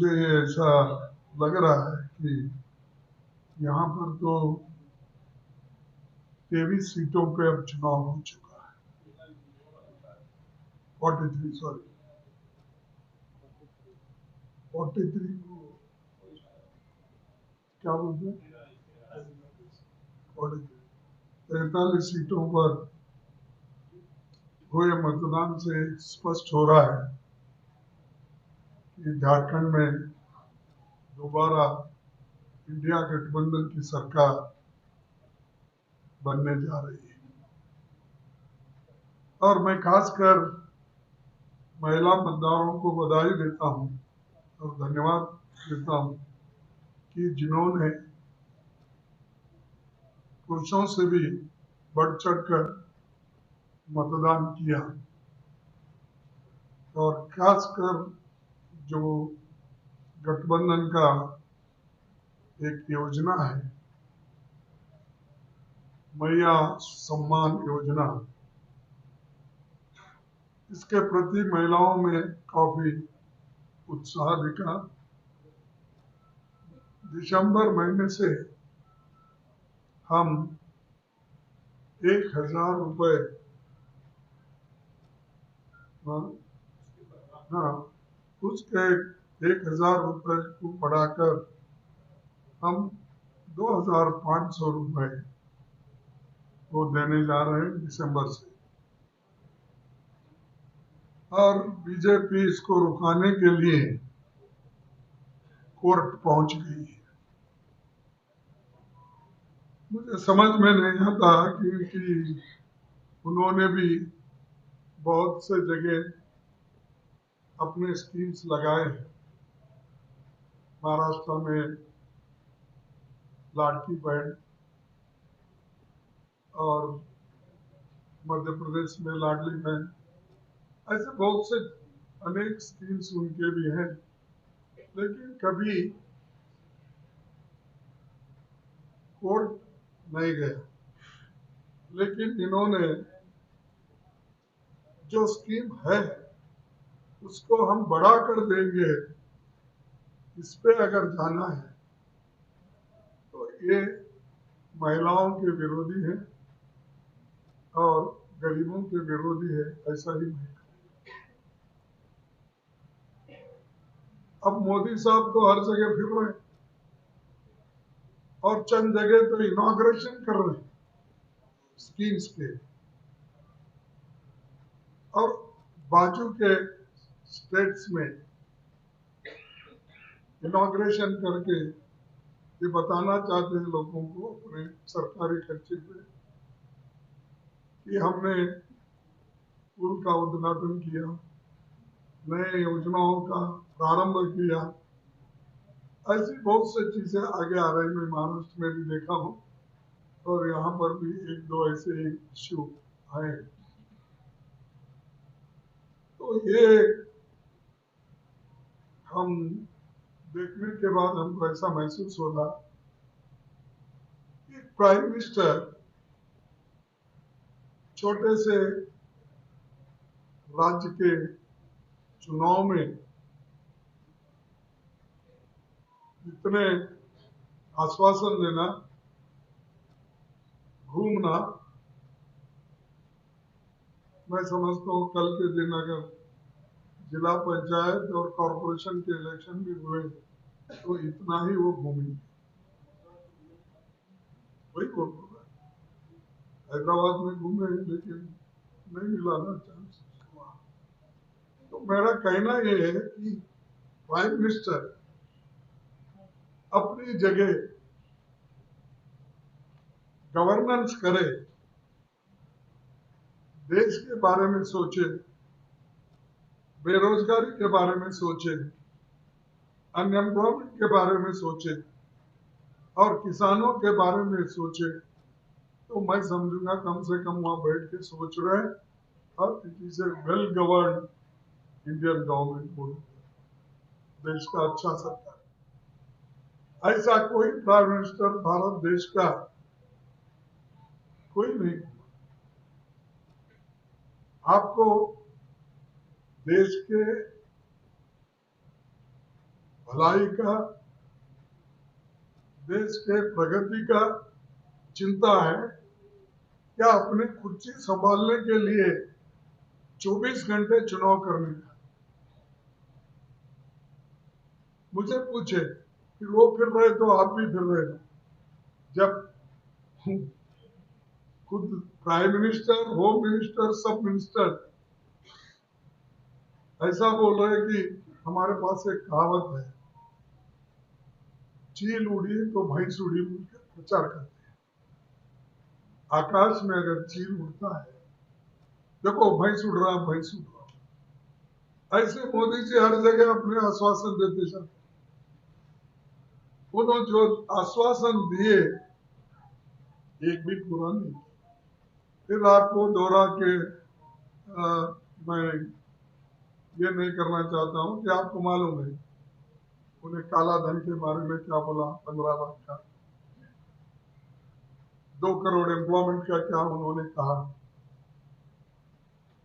मुझे ऐसा लग रहा है कि यहाँ पर तो 23 सीटों पे अब चुनाव हो चुका है। 43, सॉरी 43 को क्या बोलते हैं, 43 सीटों पर हुए मतदान से स्पष्ट हो रहा है कि झारखंड में दोबारा इंडिया गठबंधन की सरकार बनने जा रही है। और मैं खासकर महिला मतदाताओं को बधाई देता हूं और धन्यवाद देता हूं कि जिन्होंने पुरुषों से भी बढ़ चढ़कर मतदान किया। और खासकर जो गठबंधन का एक योजना है, मैया सम्मान योजना, इसके प्रति महिलाओं में काफी उत्साह दिखा। दिसंबर महीने से हम 1,000 रुपए, हाँ, उसके 1,000 रुपए को बढ़ाकर हम 2,500 रुपए को देने जा रहे हैं दिसंबर से। और बीजेपी इसको रुकाने के लिए कोर्ट पहुंच गई है। मुझे समझ में नहीं आता क्योंकि उन्होंने भी बहुत से जगह अपने स्कीम्स लगाए हैं। महाराष्ट्र में लाडकी बहन और मध्य प्रदेश में लाडली बहन, ऐसे बहुत से अनेक स्कीम्स उनके भी हैं, लेकिन कभी कोर्ट नहीं गया। लेकिन इन्होंने जो स्कीम है उसको हम बढ़ा कर देंगे, इस पे अगर जाना है तो ये महिलाओं के विरोधी है और गरीबों के विरोधी है, ऐसा ही नहीं। अब मोदी साहब तो हर जगह फिर रहे हैं और चंद जगह तो इनॉग्रेशन कर रहे हैं स्कीम्स के, और बाजू के स्टेट्स में इनॉग्रेशन करके ये बताना चाहते हैं लोगों को अपने सरकारी खर्चे पे कि हमने पुल का उद्घाटन किया, नए योजनाओं का प्रारंभ किया। ऐसी बहुत सी चीजें आगे आ रही, मैं महाराष्ट्र में भी देखा हूँ और यहाँ पर भी एक दो ऐसे इश्यू आए। तो ये हम देखने के बाद हमको ऐसा महसूस हो रहा कि प्राइम मिनिस्टर छोटे से राज्य के चुनाव में इतने आश्वासन देना, घूमना, मैं समझता हूँ कल के दिन अगर जिला पंचायत और कॉरपोरेशन के इलेक्शन भी हुए तो इतना ही वो घूमेंगे। वही बोल रहा है, हैदराबाद में घूमे लेकिन नहीं मिला ना चांस। तो मेरा कहना ये है कि प्राइम मिनिस्टर अपनी जगह गवर्नेंस करे, देश के बारे में सोचे, बेरोजगारी के बारे में सोचे, अनएम्प्लॉयमेंट के बारे में सोचे और किसानों के बारे में सोचे, तो मैं समझूंगा कम से कम वहां बैठ के सोच रहे हैं और it is a well govern Indian government बोल, देश का अच्छा सरकार। ऐसा कोई प्राइम मिनिस्टर भारत देश का कोई नहीं। आपको देश के भलाई का, देश के प्रगति का चिंता है, क्या अपनी कुर्सी संभालने के लिए 24 घंटे चुनाव करने का? मुझे पूछे कि वो फिर रहे तो आप भी फिर रहे, जब खुद प्राइम मिनिस्टर, होम मिनिस्टर, सब मिनिस्टर ऐसा बोल रहे कि हमारे पास एक कहावत है, चील उड़ी तो भैंस उड़ी बोलकर प्रचार करते हैं। आकाश में अगर चील उड़ता है, देखो भैंस उड़ रहा, भैंस उड़ रहा, ऐसे मोदी जी हर जगह अपने आश्वासन देते जाते। उन्होंने जो आश्वासन दिए एक भी पूरा नहीं। फिर आपको दोहरा के मैं ये नहीं करना चाहता हूं कि आपको मालूम है उन्हें काला धन के बारे में क्या बोला, 15 लाख का, 2 करोड़ एम्प्लॉयमेंट का क्या उन्होंने कहा,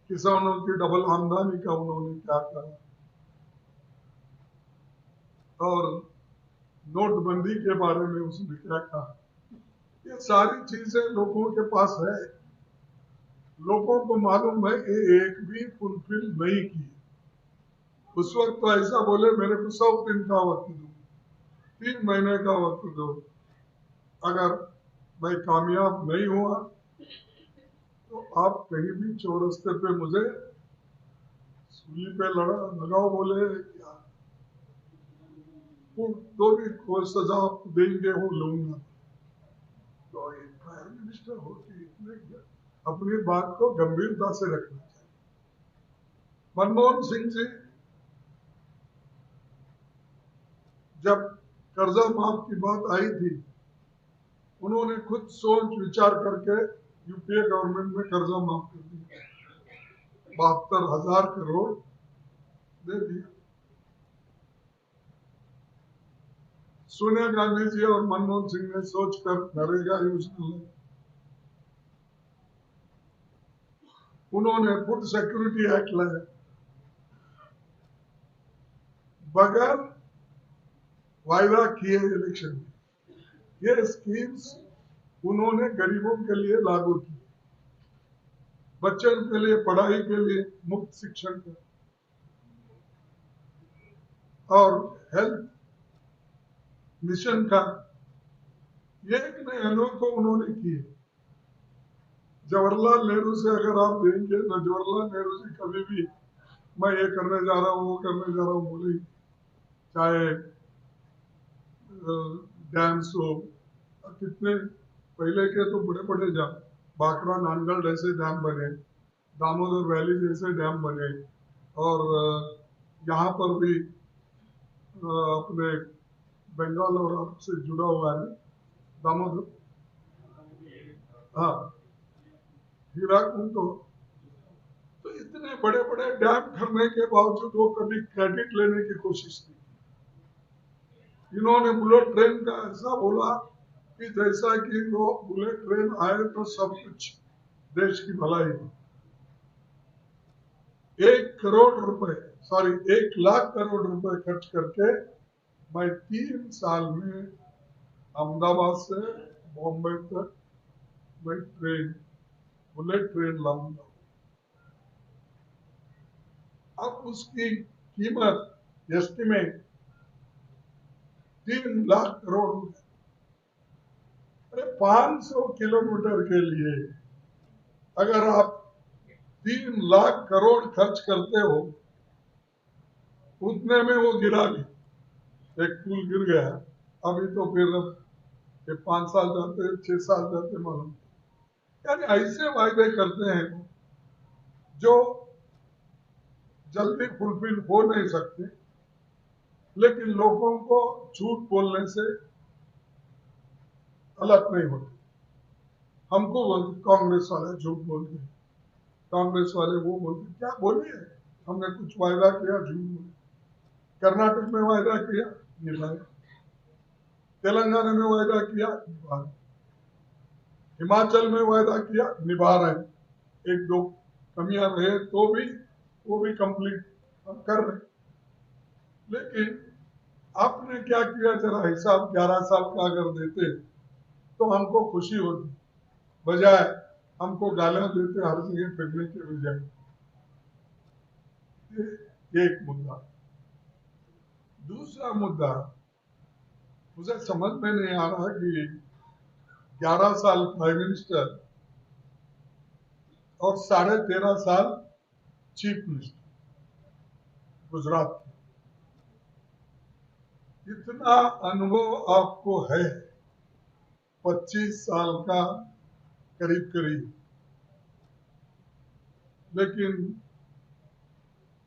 किसानों की डबल आमदनी का उन्होंने क्या कहा, और नोटबंदी के बारे में उसने क्या कहा। ये सारी चीजें लोगों के पास है, लोगों को मालूम है कि एक भी फुलफिल नहीं की। उस वक्त तो ऐसा बोले मेरे को 100 दिन का वक्त दो, 3 महीने का वक्त दो, अगर मैं कामयाब नहीं हुआ तो आप कहीं भी चौरस्ते पे मुझे सूली पे लगाओ बोले क्या, तो भी कोई सजा देंगे वो लूंगा। तो एक प्राइम मिनिस्टर होके इतने अपनी बात को गंभीरता से रखना चाहिए। मनमोहन सिंह जी जब कर्जा माफ की बात आई थी, उन्होंने खुद सोच विचार करके यूपीए गवर्नमेंट में कर्जा माफ कर दिया, 72,000 करोड़ दे दिया। सोनिया गांधी जी और मनमोहन सिंह ने सोचकर नरेगा योजना लाई। उन्होंने फूड सिक्योरिटी एक्ट लाया, बगैर वायदा किए इलेक्शन में। ये स्कीम्स उन्होंने गरीबों के लिए लागू की, बच्चों के लिए पढ़ाई के लिए मुफ्त शिक्षण का, और हेल्थ मिशन का एक नए अनोखा उन्होंने किए। जवाहरलाल नेहरू से अगर आप देखेंगे तो जवाहरलाल नेहरू जी कभी भी मैं ये करने जा रहा हूँ, वो करने जा रहा हूँ बोले, चाहे डैम्स हो, कितने पहले के तो बड़े बड़े डैम, बाकरा नानगढ़ जैसे डैम बने, दामोदर वैली जैसे डैम बने, और यहाँ पर भी अपने बंगाल और अर्थ से जुड़ा हुआ है दामोदर, हाँ हीराकुंड, तो इतने बड़े बड़े डैम करने के बावजूद वो कभी क्रेडिट लेने की कोशिश नहीं। इन्होंने बुलेट ट्रेन का ऐसा बोला कि जैसा कि वो बुलेट ट्रेन आए तो सब कुछ देश की भलाई। 1 लाख करोड़ रुपए खर्च करके मैं 3 साल में अहमदाबाद से बॉम्बे तक मैं बुलेट ट्रेन लाऊंगा। अब उसकी कीमत एस्टिमेट 3 लाख करोड़ रुपए। अरे 500 किलोमीटर के लिए अगर आप 3 लाख करोड़ खर्च करते हो, उतने में वो गिरा भी, एक पुल गिर गया, अभी तो फिर ये 5 साल जाते, 6 साल जाते मालूम। यानी ऐसे वायदे करते हैं जो जल्दी फुलफिल हो नहीं सकते, लेकिन लोगों को झूठ बोलने से अलग नहीं होते। हमको बोलते कांग्रेस वाले झूठ बोलते, कांग्रेस वाले वो बोलते, क्या बोलिए, हमने कुछ वायदा किया, झूठ बोले। कर्नाटक में वायदा किया, निभाया, तेलंगाना में वायदा किया, निभा रहे, हिमाचल में वायदा किया, निभा रहे, एक दो कमियां रहे तो भी वो भी कंप्लीट हम कर रहे। लेकिन आपने क्या किया जरा हिसाब 11 साल का अगर देते तो हमको खुशी होती, बजाय हमको गालियां देते हर जगह फिरने के बजाय। ये एक मुद्दा। दूसरा मुद्दा, मुझे समझ में नहीं आ रहा कि 11 साल प्राइम मिनिस्टर और 13.5 साल चीफ मिनिस्टर गुजरात के, इतना अनुभव आपको है 25 साल का करीब करीब, लेकिन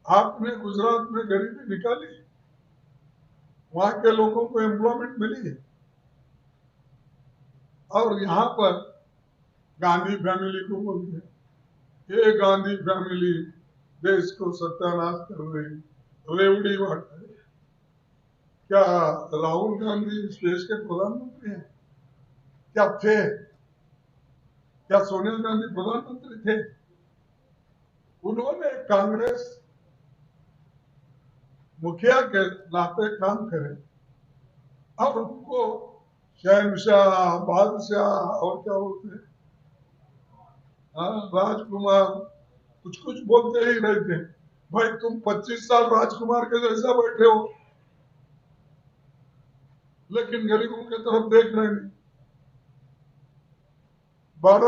आपने गुजरात में गरीबी निकाली, वहां के लोगों को एम्प्लॉयमेंट मिली, और यहाँ पर गांधी फैमिली को बोलते हैं ये गांधी फैमिली देश को सत्यानाश कर रही, रेवड़ी बांट रही। क्या राहुल गांधी इस देश के प्रधानमंत्री हैं? क्या थे? क्या सोनिया गांधी प्रधानमंत्री थे? उन्होंने कांग्रेस मुखिया के नाते काम करे और उनको शहनशाह, बादशाह और क्या बोलते हैं, राजकुमार, कुछ कुछ बोलते ही रहते हैं। भाई तुम 25 साल राजकुमार के जैसा बैठे हो, लेकिन गरीबों की तरफ देख रहे नहीं। भारत